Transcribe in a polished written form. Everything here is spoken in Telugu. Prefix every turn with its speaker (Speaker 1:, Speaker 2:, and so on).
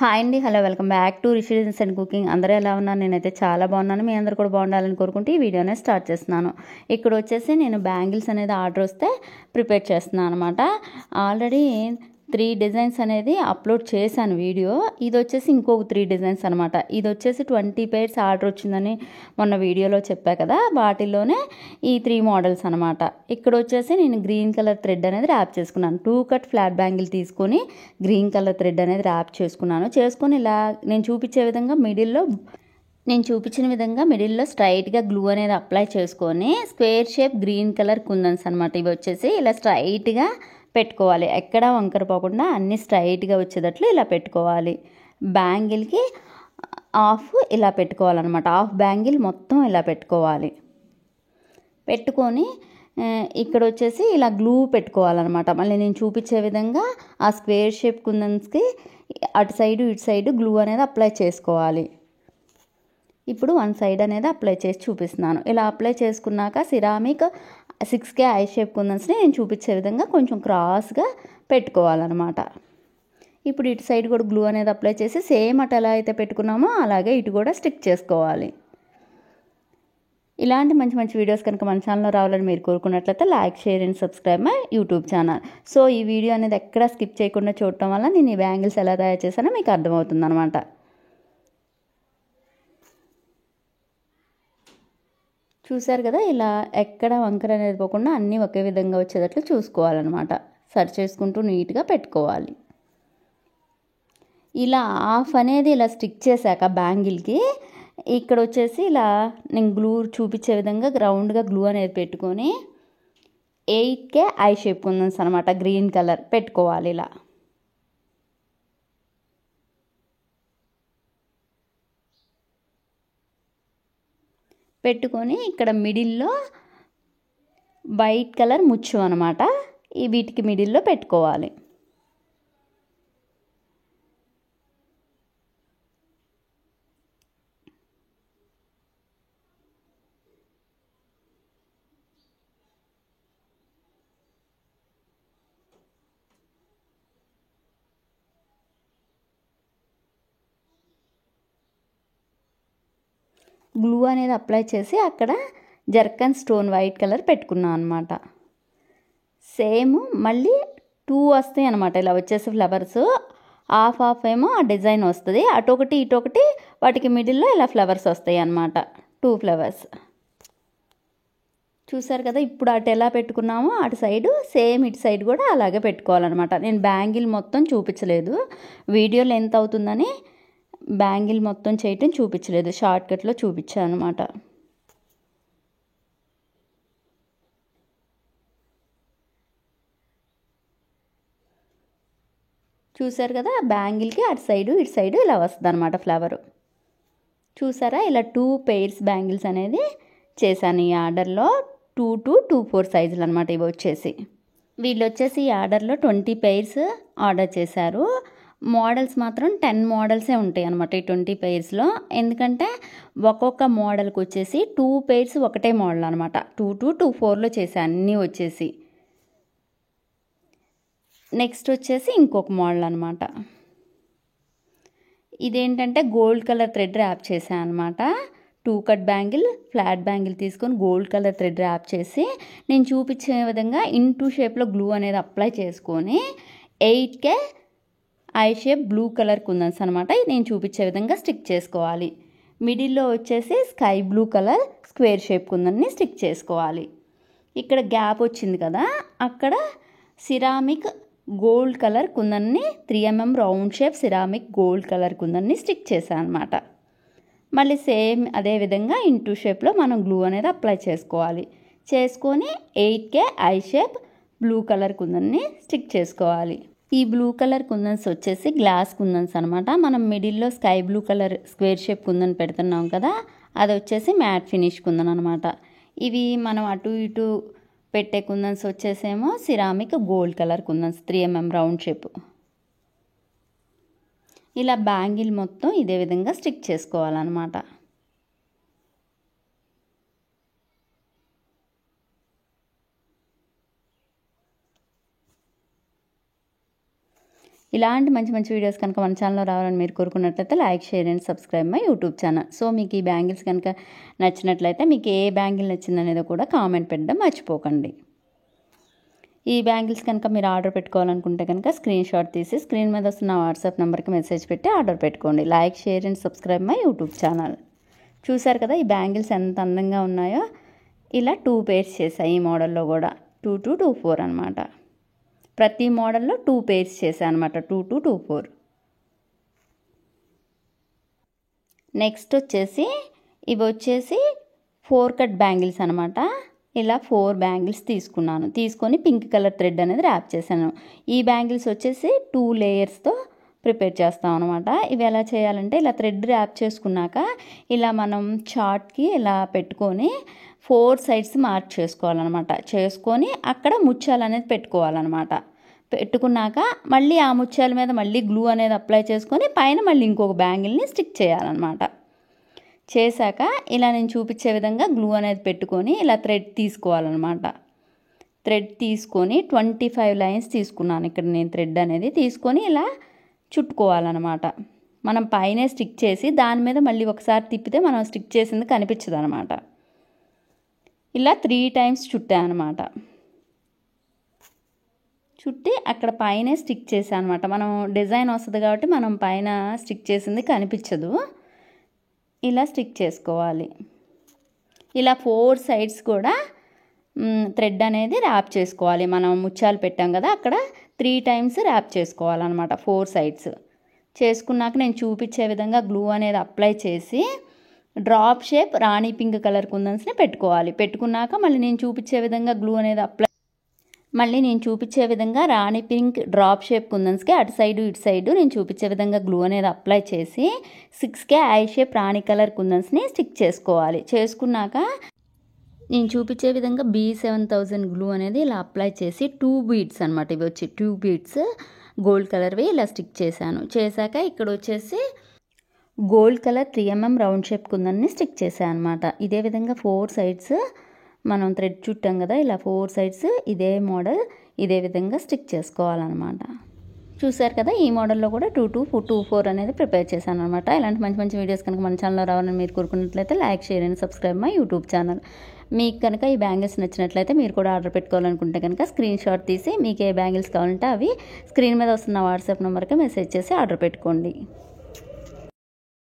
Speaker 1: హాయ్ అండి. Hello, welcome back to Rishi designs and cooking. అందరూ ఎలా ఉన్నారు? నేనైతే చాలా బాగున్నాను. మీ అందరూ కూడా బాగుండాలని కోరుకుంటూ ఈ వీడియోనే స్టార్ట్ చేస్తున్నాను. ఇక్కడ వచ్చేసి నేను బ్యాంగిల్స్ అనేది ఆర్డర్ వస్తే ప్రిపేర్ చేస్తున్నాను అనమాట. ఆల్రెడీ 3 డిజైన్స్ అనేది అప్లోడ్ చేశాను వీడియో. ఇది వచ్చేసి ఇంకొక 3 డిజైన్స్ అనమాట. ఇది వచ్చేసి 20 పేర్స్ ఆర్డర్ వచ్చిందని మొన్న వీడియోలో చెప్పా కదా, వాటిలోనే ఈ 3 మోడల్స్ అనమాట. ఇక్కడ వచ్చేసి నేను గ్రీన్ కలర్ థ్రెడ్ అనేది ర్యాప్ చేసుకున్నాను. 2 కట్ ఫ్లాట్ బ్యాంగిల్ తీసుకొని గ్రీన్ కలర్ థ్రెడ్ అనేది ర్యాప్ చేసుకొని ఇలా నేను చూపించిన విధంగా మిడిల్లో స్ట్రైట్గా గ్లూ అనేది అప్లై చేసుకొని square shape green colour kundans అనమాట. ఇవి వచ్చేసి ఇలా స్ట్రైట్గా పెట్టుకోవాలి. ఎక్కడా వంకర పోకుండా అన్నీ స్ట్రైట్గా వచ్చేటట్లు ఇలా పెట్టుకోవాలి. బ్యాంగిల్కి హాఫ్ ఇలా పెట్టుకోవాలన్నమాట. హాఫ్ బ్యాంగిల్ మొత్తం ఇలా పెట్టుకోవాలి. పెట్టుకొని ఇక్కడ వచ్చేసి ఇలా గ్లూ పెట్టుకోవాలన్నమాట. మళ్ళీ నేను చూపించే విధంగా ఆ స్క్వేర్ షేప్ కుందన్స్కి అటు సైడు ఇటు సైడు గ్లూ అనేది అప్లై చేసుకోవాలి. ఇప్పుడు 1 సైడ్ అనేది అప్లై చేసి చూపిస్తున్నాను. ఇలా అప్లై చేసుకున్నాక సిరామిక్ 6K ఐ షేప్ కుందన్స్ని నేను చూపించే విధంగా కొంచెం క్రాస్గా పెట్టుకోవాలన్నమాట. ఇప్పుడు ఇటు సైడ్ కూడా గ్లూ అనేది అప్లై చేసి సేమ్ అటు ఎలా అయితే పెట్టుకున్నామో అలాగే ఇటు కూడా స్టిక్ చేసుకోవాలి. ఇలాంటి మంచి మంచి వీడియోస్ కనుక మన ఛానల్లో రావాలని మీరు కోరుకున్నట్లయితే like, share and subscribe my YouTube channel. So ఈ వీడియో అనేది ఎక్కడా స్కిప్ చేయకుండా చూడటం వల్ల నేను ఈ బ్యాంగిల్స్ ఎలా తయారు చేశానో మీకు అర్థమవుతుంది అనమాట. చూసారు కదా, ఇలా ఎక్కడ వంకర అనేది పోకుండా అన్నీ ఒకే విధంగా వచ్చేటట్లు చూసుకోవాలన్నమాట. సరి చేసుకుంటూ నీట్గా పెట్టుకోవాలి. ఇలా హాఫ్ అనేది ఇలా స్టిక్ చేశాక బ్యాంగిల్కి ఇక్కడ వచ్చేసి ఇలా నేను గ్లూ చూపించే విధంగా రౌండ్గా గ్లూ అనేది పెట్టుకొని 8K ఐ షేప్ కుందన్స్ అనమాట గ్రీన్ కలర్ పెట్టుకోవాలి. ఇలా పెట్టుకొని ఇక్కడ మిడిల్లో వైట్ కలర్ ముచ్చు అనమాట. ఈ వీటికి మిడిల్లో పెట్టుకోవాలి. గ్లూ అనేది అప్లై చేసి అక్కడ జర్కన్ స్టోన్ వైట్ కలర్ పెట్టుకున్నాను అనమాట. సేమ్ మళ్ళీ 2 వస్తాయి అనమాట. ఇలా వచ్చేసి ఫ్లవర్స్ హాఫ్ హాఫ్ ఏమో ఆ డిజైన్ వస్తుంది, అటొకటి ఇటొకటి వాటికి మిడిల్లో ఇలా ఫ్లవర్స్ వస్తాయి అనమాట. 2 ఫ్లవర్స్ చూసారు కదా. ఇప్పుడు అటు ఎలా పెట్టుకున్నామో అటు సైడు సేమ్ ఇటు సైడ్ కూడా అలాగే పెట్టుకోవాలన్నమాట. నేను బ్యాంగిల్ మొత్తం చూపించలేదు, వీడియో లెంత్ అవుతుందని బ్యాంగిల్ మొత్తం చేయటం చూపించలేదు, షార్ట్కట్లో చూపించాను అనమాట. చూసారు కదా, బ్యాంగిల్కి అటు సైడు ఇటు సైడు ఇలా వస్తుంది అనమాట ఫ్లవరు. చూసారా, ఇలా 2 పెయిర్స్ బ్యాంగిల్స్ అనేది చేశాను ఈ ఆర్డర్లో. 2 to 24 సైజులు అనమాట. ఇవి వచ్చేసి వీళ్ళు వచ్చేసి ఈ ఆర్డర్లో 20 పెయిర్స్ ఆర్డర్ చేశారు. మోడల్స్ మాత్రం 10 మోడల్సే ఉంటాయి అనమాట ఈ 20 పెయిర్స్లో. ఎందుకంటే ఒక్కొక్క మోడల్కి వచ్చేసి 2 పెయిర్స్ ఒకటే మోడల్ అనమాట. 2 to 24లో చేశాను అన్నీ వచ్చేసి. నెక్స్ట్ వచ్చేసి ఇంకొక మోడల్ అనమాట. ఇదేంటంటే గోల్డ్ కలర్ థ్రెడ్ ర్యాప్ చేశాను అనమాట. 2 కట్ బ్యాంగిల్ ఫ్లాట్ బ్యాంగిల్ తీసుకొని గోల్డ్ కలర్ థ్రెడ్ ర్యాప్ చేసి నేను చూపించే విధంగా ఇంటూ షేప్లో గ్లూ అనేది అప్లై చేసుకొని 8K eye shape blue colour kundans అనమాట. నేను చూపించే విధంగా స్టిక్ చేసుకోవాలి. మిడిల్లో వచ్చేసి sky blue colour square shape కుందన్ని స్టిక్ చేసుకోవాలి. ఇక్కడ గ్యాప్ వచ్చింది కదా, అక్కడ సిరామిక్ గోల్డ్ కలర్ కుందన్ని 3mm round shape ceramic gold colour కుందన్ని స్టిక్ చేశాను అనమాట. మళ్ళీ సేమ్ అదే విధంగా ఇంటూ షేప్లో మనం గ్లూ అనేది అప్లై చేసుకోవాలి. చేసుకొని 8K eye shape blue colour కుందన్ని స్టిక్ చేసుకోవాలి. ఈ బ్లూ కలర్ కుందన్స్ వచ్చేసి గ్లాస్ కుందన్స్ అనమాట. మనం మిడిల్లో sky blue colour square shape kundan పెడుతున్నాం కదా, అది వచ్చేసి మ్యాట్ ఫినిష్ కుందన్ అనమాట. ఇవి మనం అటు ఇటు పెట్టే కుందన్స్ వచ్చేసేమో సిరామిక్ గోల్డ్ కలర్ కుందన్స్ 3mm రౌండ్ షేప్. ఇలా బ్యాంగిల్ మొత్తం ఇదే విధంగా స్టిక్ చేసుకోవాలన్నమాట. ఇలాంటి మంచి మంచి వీడియోస్ కనుక మన ఛానల్లో రావాలని మీరు కోరుకున్నట్లయితే like, share and subscribe my YouTube channel. So మీకు ఈ బ్యాంగిల్స్ కనుక నచ్చినట్లయితే మీకు ఏ బ్యాంగిల్ నచ్చిందనేది కూడా కామెంట్ పెట్టడం మర్చిపోకండి. ఈ బ్యాంగిల్స్ కనుక మీరు ఆర్డర్ పెట్టుకోవాలనుకుంటే కనుక స్క్రీన్ షాట్ తీసి స్క్రీన్ మీద వస్తున్న వాట్సాప్ నెంబర్కి మెసేజ్ పెట్టి ఆర్డర్ పెట్టుకోండి. Like, share and subscribe my YouTube channel. చూసారు కదా ఈ బ్యాంగిల్స్ ఎంత అందంగా ఉన్నాయో. ఇలా 2 pairs చేశాయి ఈ మోడల్లో కూడా. 2 to 2 4 అనమాట. ప్రతి మోడల్లో 2 pairs చేశాను అనమాట. 2 to 2 4. నెక్స్ట్ వచ్చేసి ఇవి వచ్చేసి 4 కట్ బ్యాంగిల్స్ అనమాట. ఇలా 4 బ్యాంగిల్స్ తీసుకొని పింక్ కలర్ థ్రెడ్ అనేది ర్యాప్ చేశాను. ఈ బ్యాంగిల్స్ వచ్చేసి 2 లేయర్స్తో ప్రిపేర్ చేస్తాం అనమాట. ఇవి ఎలా చేయాలంటే ఇలా థ్రెడ్ ర్యాప్ చేసుకున్నాక ఇలా మనం చార్ట్కి ఇలా పెట్టుకొని 4 సైడ్స్ మార్క్ చేసుకోవాలన్నమాట. చేసుకొని అక్కడ ముత్యాలు అనేది పెట్టుకోవాలన్నమాట. పెట్టుకున్నాక మళ్ళీ ఆ ముత్యాల మీద మళ్ళీ గ్లూ అనేది అప్లై చేసుకొని పైన మళ్ళీ ఇంకొక బ్యాంగిల్ని స్టిక్ చేయాలన్నమాట. చేశాక ఇలా నేను చూపించే విధంగా గ్లూ అనేది పెట్టుకొని ఇలా థ్రెడ్ తీసుకోవాలన్నమాట. థ్రెడ్ తీసుకొని 25 లైన్స్ తీసుకున్నాను ఇక్కడ నేను. థ్రెడ్ అనేది తీసుకొని ఇలా చుట్టుకోవాలన్నమాట. మనం పైనే స్టిక్ చేసి దాని మీద మళ్ళీ ఒకసారి తిప్పితే మనం స్టిక్ చేసింది కనిపించదు అనమాట. ఇలా 3 times చుట్టాను అనమాట. చుట్టి అక్కడ పైనే స్టిక్ చేసాను అనమాట. మనం డిజైన్ వస్తుంది కాబట్టి మనం పైన స్టిక్ చేసింది కనిపించదు. ఇలా స్టిక్ చేసుకోవాలి. ఇలా 4 sides కూడా థ్రెడ్ అనేది ర్యాప్ చేసుకోవాలి. మనం ముత్యాలు పెట్టాం కదా అక్కడ 3 times ర్యాప్ చేసుకోవాలన్నమాట 4 sides. చేసుకున్నాక నేను చూపించే విధంగా గ్లూ అనేది అప్లై చేసి డ్రాప్ షేప్ రాణి పింక్ కలర్ కుందన్స్ని పెట్టుకోవాలి. పెట్టుకున్నాక మళ్ళీ నేను చూపించే విధంగా గ్లూ అనేది నేను చూపించే విధంగా రాణి పింక్ డ్రాప్ షేప్ కుందన్స్కి అటు సైడు ఇటు సైడు నేను చూపించే విధంగా గ్లూ అనేది అప్లై చేసి 6 ఐ షేప్ రాణి కలర్ కుందన్స్ని స్టిక్ చేసుకోవాలి. చేసుకున్నాక నేను చూపించే విధంగా B7000 గ్లూ అనేది ఇలా అప్లై చేసి 2 beads అనమాట. ఇవి వచ్చి 2 beads గోల్డ్ కలర్వి ఇలా స్టిక్ చేశాను. చేశాక ఇక్కడ వచ్చేసి gold colour 3mm round shape కుందన్ని స్టిక్ చేశాను అనమాట. ఇదే విధంగా 4 sides మనం థ్రెడ్ చుట్టాం కదా ఇలా 4 sides ఇదే మోడల్ ఇదే విధంగా స్టిక్ చేసుకోవాలన్నమాట. చూసారు కదా ఈ మోడల్లో కూడా 2 to 2 4 అనేది ప్రిపేర్ చేశాను అనమాట. ఇలాంటి మంచి మంచి వీడియోస్ కనుక మన ఛానల్లో రావాలని మీరు కోరుకున్నట్లయితే like, share and subscribe my YouTube channel. మీకు కనుక ఈ బ్యాంగిల్స్ నచ్చినట్లయితే మీరు కూడా ఆర్డర్ పెట్టుకోవాలనుకుంటే కనుక స్క్రీన్ షాట్ తీసి మీకు ఏ బ్యాంగిల్స్ కావాలంటే అవి స్క్రీన్ మీద వస్తున్న వాట్సాప్ నెంబర్కి మెసేజ్ చేసి ఆర్డర్ పెట్టుకోండి.